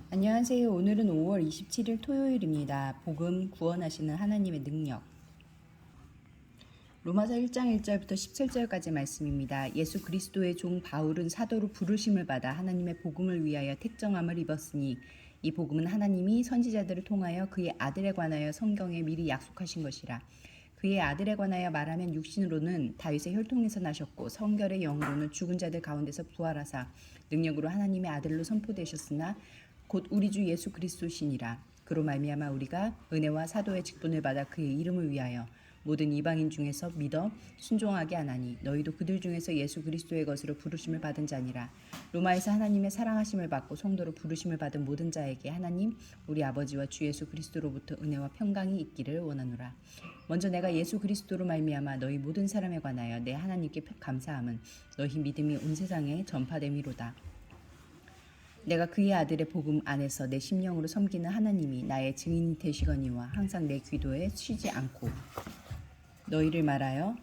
안녕하세요. 오늘은 5월 27일 토요일입니다. 복음 구원하시는 하나님의 능력. 로마서 1장 1절부터 17절까지 말씀입니다. 예수 그리스도의 종 바울은 사도로 부르심을 받아 하나님의 복음을 위하여 택정함을 입었으니 이 복음은 하나님이 선지자들을 통하여 그의 아들에 관하여 성경에 미리 약속하신 것이라. 그의 아들에 관하여 말하면 육신으로는 다윗의 혈통에서 나셨고 성결의 영으로는 죽은 자들 가운데서 부활하사 능력으로 하나님의 아들로 선포되셨으나 곧 우리 주 예수 그리스도시니라. 그로 말미암아 우리가 은혜와 사도의 직분을 받아 그의 이름을 위하여 모든 이방인 중에서 믿어 순종하게 하나니 너희도 그들 중에서 예수 그리스도의 것으로 부르심을 받은 자니라. 로마에서 하나님의 사랑하심을 받고 성도로 부르심을 받은 모든 자에게 하나님 우리 아버지와 주 예수 그리스도로부터 은혜와 평강이 있기를 원하노라. 먼저 내가 예수 그리스도로 말미암아 너희 모든 사람에 관하여 내 하나님께 감사함은 너희 믿음이 온 세상에 전파됨이로다. 내가 그의 아들의 복음 안에서 내 심령으로 섬기는 하나님이 나의 증인이 되시거니와 항상 내 기도에 쉬지 않고 너희를 말하여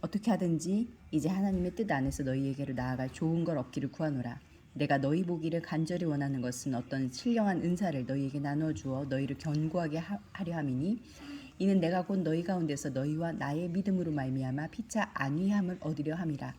어떻게 하든지 이제 하나님의 뜻 안에서 너희에게로 나아갈 좋은 걸 얻기를 구하노라. 내가 너희 보기를 간절히 원하는 것은 어떤 신령한 은사를 너희에게 나누어 주어 너희를 견고하게 하려 함이니 이는 내가 곧 너희 가운데서 너희와 나의 믿음으로 말미암아 피차 안위함을 얻으려 함이라.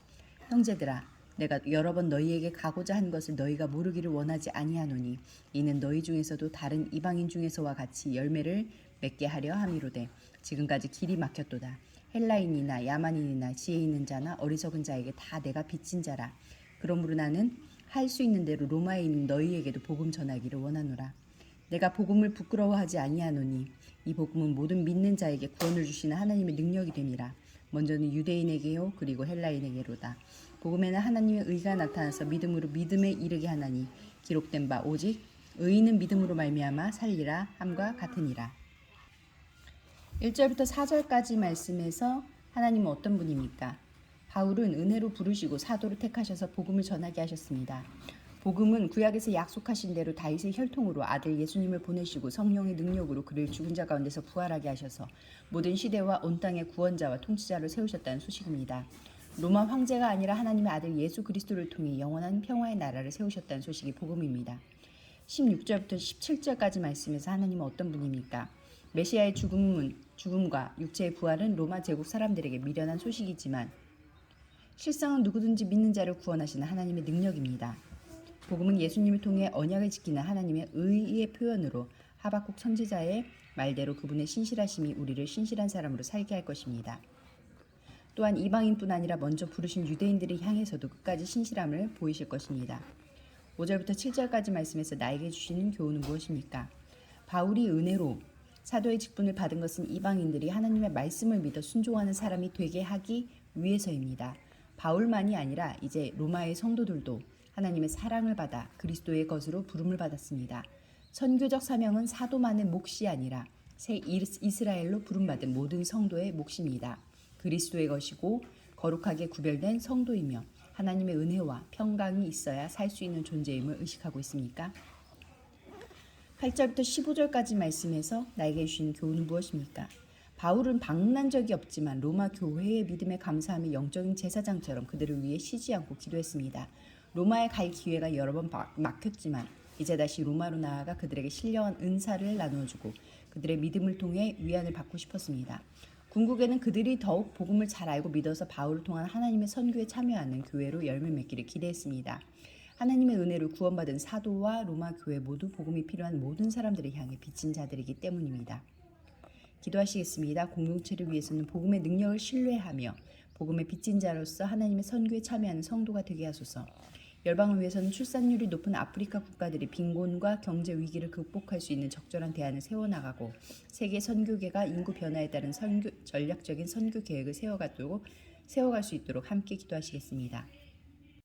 형제들아 내가 여러 번 너희에게 가고자 한 것을 너희가 모르기를 원하지 아니하노니 이는 너희 중에서도 다른 이방인 중에서와 같이 열매를 맺게 하려 함이로되 지금까지 길이 막혔도다. 헬라인이나 야만인이나 지혜 있는 자나 어리석은 자에게 다 내가 빚진 자라. 그러므로 나는 할 수 있는 대로 로마에 있는 너희에게도 복음 전하기를 원하노라. 내가 복음을 부끄러워하지 아니하노니 이 복음은 모든 믿는 자에게 구원을 주시는 하나님의 능력이 됨이라. 먼저는 유대인에게요 그리고 헬라인에게로다. 복음에는 하나님의 의가 나타나서 믿음으로 믿음에 이르게 하나니 기록된 바 오직 의인은 믿음으로 말미암아 살리라 함과 같으니라. 1절부터 4절까지 말씀에서 하나님은 어떤 분입니까? 바울은 은혜로 부르시고 사도로 택하셔서 복음을 전하게 하셨습니다. 복음은 구약에서 약속하신 대로 다윗의 혈통으로 아들 예수님을 보내시고 성령의 능력으로 그를 죽은 자 가운데서 부활하게 하셔서 모든 시대와 온 땅의 구원자와 통치자를 세우셨다는 소식입니다. 로마 황제가 아니라 하나님의 아들 예수 그리스도를 통해 영원한 평화의 나라를 세우셨다는 소식이 복음입니다. 16절부터 17절까지 말씀에서 하나님은 어떤 분입니까? 메시아의 죽음과 육체의 부활은 로마 제국 사람들에게 미련한 소식이지만 실상은 누구든지 믿는 자를 구원하시는 하나님의 능력입니다. 복음은 예수님을 통해 언약을 지키는 하나님의 의의 표현으로 하박국 선지자의 말대로 그분의 신실하심이 우리를 신실한 사람으로 살게 할 것입니다. 또한 이방인뿐 아니라 먼저 부르신 유대인들을 향해서도 끝까지 신실함을 보이실 것입니다. 5절부터 7절까지 말씀에서 나에게 주시는 교훈은 무엇입니까? 바울이 은혜로 사도의 직분을 받은 것은 이방인들이 하나님의 말씀을 믿어 순종하는 사람이 되게 하기 위해서입니다. 바울만이 아니라 이제 로마의 성도들도 하나님의 사랑을 받아 그리스도의 것으로 부름을 받았습니다. 선교적 사명은 사도만의 몫이 아니라 새 이스라엘로 부름받은 모든 성도의 몫입니다. 그리스도의 것이고 거룩하게 구별된 성도이며 하나님의 은혜와 평강이 있어야 살 수 있는 존재임을 의식하고 있습니까? 8절부터 15절까지 말씀에서 나에게 주신 교훈은 무엇입니까? 바울은 방문한 적이 없지만 로마 교회의 믿음에 감사하며 영적인 제사장처럼 그들을 위해 쉬지 않고 기도했습니다. 로마에 갈 기회가 여러 번 막혔지만 이제 다시 로마로 나아가 그들에게 신령한 은사를 나누어주고 그들의 믿음을 통해 위안을 받고 싶었습니다. 궁극에는 그들이 더욱 복음을 잘 알고 믿어서 바울을 통한 하나님의 선교에 참여하는 교회로 열매 맺기를 기대했습니다. 하나님의 은혜로 구원받은 사도와 로마 교회 모두 복음이 필요한 모든 사람들을 향해 빚진 자들이기 때문입니다. 기도하시겠습니다. 공동체를 위해서는 복음의 능력을 신뢰하며 복음의 빚진 자로서 하나님의 선교에 참여하는 성도가 되게 하소서. 열방을 위해서는 출산율이 높은 아프리카 국가들이 빈곤과 경제 위기를 극복할 수 있는 적절한 대안을 세워나가고 세계 선교계가 인구 변화에 따른 전략적인 선교 계획을 세워갈 수 있도록 함께 기도하시겠습니다.